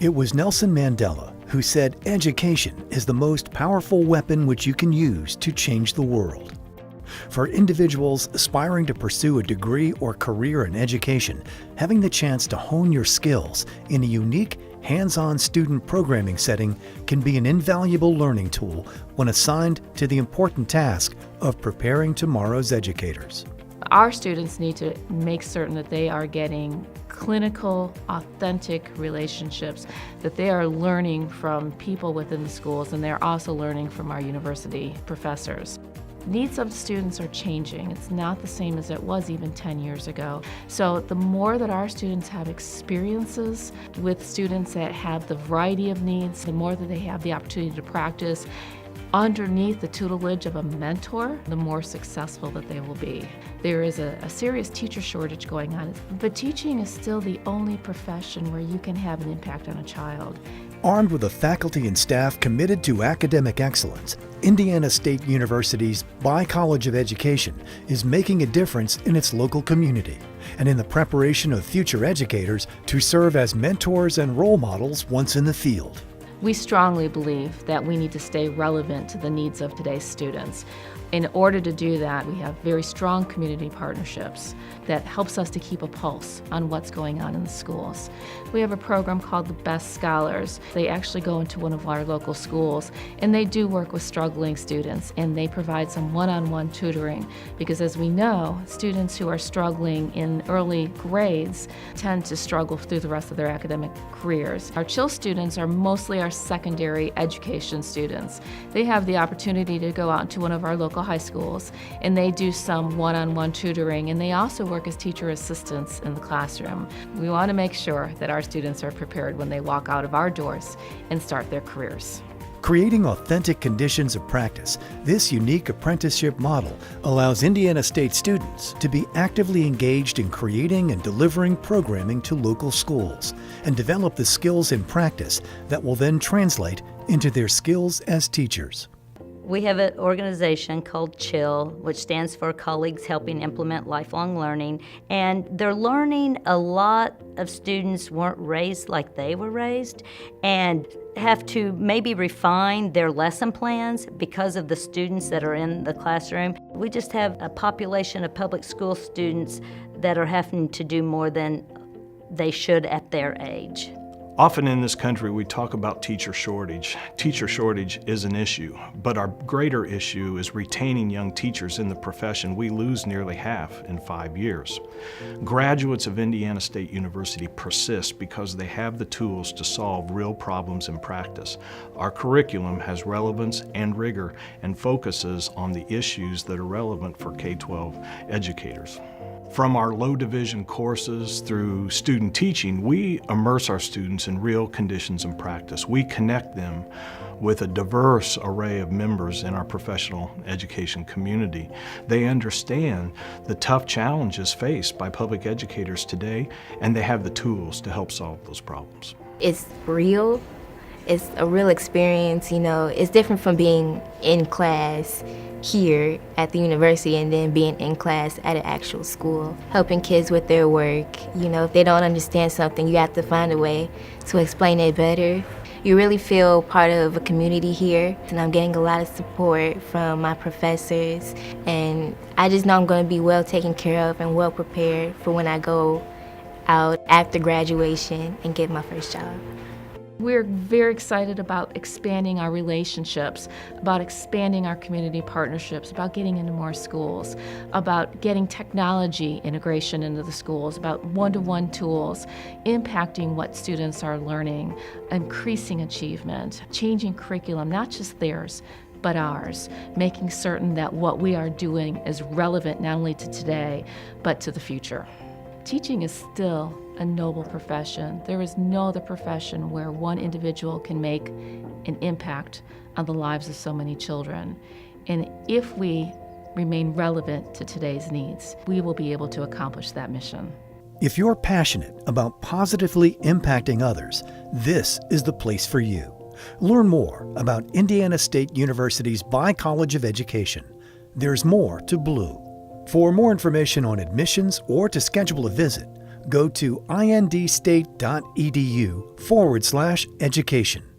It was Nelson Mandela who said education is the most powerful weapon which you can use to change the world. For individuals aspiring to pursue a degree or career in education, having the chance to hone your skills in a unique, hands-on student programming setting can be an invaluable learning tool when assigned to the important task of preparing tomorrow's educators. Our students need to make certain that they are getting clinical, authentic relationships, that they are learning from people within the schools, and they're also learning from our university professors. Needs of students are changing. It's not the same as it was even 10 years ago. So the more that our students have experiences with students that have the variety of needs, the more that they have the opportunity to practice underneath the tutelage of a mentor, the more successful that they will be. There is a serious teacher shortage going on, but teaching is still the only profession where you can have an impact on a child. Armed with a faculty and staff committed to academic excellence, Indiana State University's Bayh College of Education is making a difference in its local community and in the preparation of future educators to serve as mentors and role models once in the field. We strongly believe that we need to stay relevant to the needs of today's students. In order to do that, we have very strong community partnerships that helps us to keep a pulse on what's going on in the schools. We have a program called the Best Scholars. They actually go into one of our local schools and they do work with struggling students, and they provide some one-on-one tutoring, because as we know, students who are struggling in early grades tend to struggle through the rest of their academic careers. Our CHIL students are mostly our secondary education students. They have the opportunity to go out into one of our local high schools and they do some one-on-one tutoring, and they also work as teacher assistants in the classroom. We want to make sure that our students are prepared when they walk out of our doors and start their careers. Creating authentic conditions of practice, this unique apprenticeship model allows Indiana State students to be actively engaged in creating and delivering programming to local schools and develop the skills in practice that will then translate into their skills as teachers. We have an organization called CHIL, which stands for Colleagues Helping Implement Lifelong Learning, and they're learning a lot of students weren't raised like they were raised and have to maybe refine their lesson plans because of the students that are in the classroom. We just have a population of public school students that are having to do more than they should at their age. Often in this country we talk about teacher shortage. Teacher shortage is an issue, but our greater issue is retaining young teachers in the profession. We lose nearly half in 5 years. Graduates of Indiana State University persist because they have the tools to solve real problems in practice. Our curriculum has relevance and rigor and focuses on the issues that are relevant for K-12 educators. From our low division courses through student teaching, we immerse our students in real conditions and practice. We connect them with a diverse array of members in our professional education community. They understand the tough challenges faced by public educators today, and they have the tools to help solve those problems. It's real. It's a real experience, It's different from being in class here at the university and then being in class at an actual school. Helping kids with their work, if they don't understand something, you have to find a way to explain it better. You really feel part of a community here, and I'm getting a lot of support from my professors, and I just know I'm going to be well taken care of and well prepared for when I go out after graduation and get my first job. We're very excited about expanding our relationships, about expanding our community partnerships, about getting into more schools, about getting technology integration into the schools, about one-to-one tools, impacting what students are learning, increasing achievement, changing curriculum, not just theirs, but ours, making certain that what we are doing is relevant not only to today, but to the future. Teaching is still a noble profession. There is no other profession where one individual can make an impact on the lives of so many children. And if we remain relevant to today's needs, we will be able to accomplish that mission. If you're passionate about positively impacting others, this is the place for you. Learn more about Indiana State University's Bayh College of Education. There's more to Blue. For more information on admissions or to schedule a visit, go to indstate.edu/education.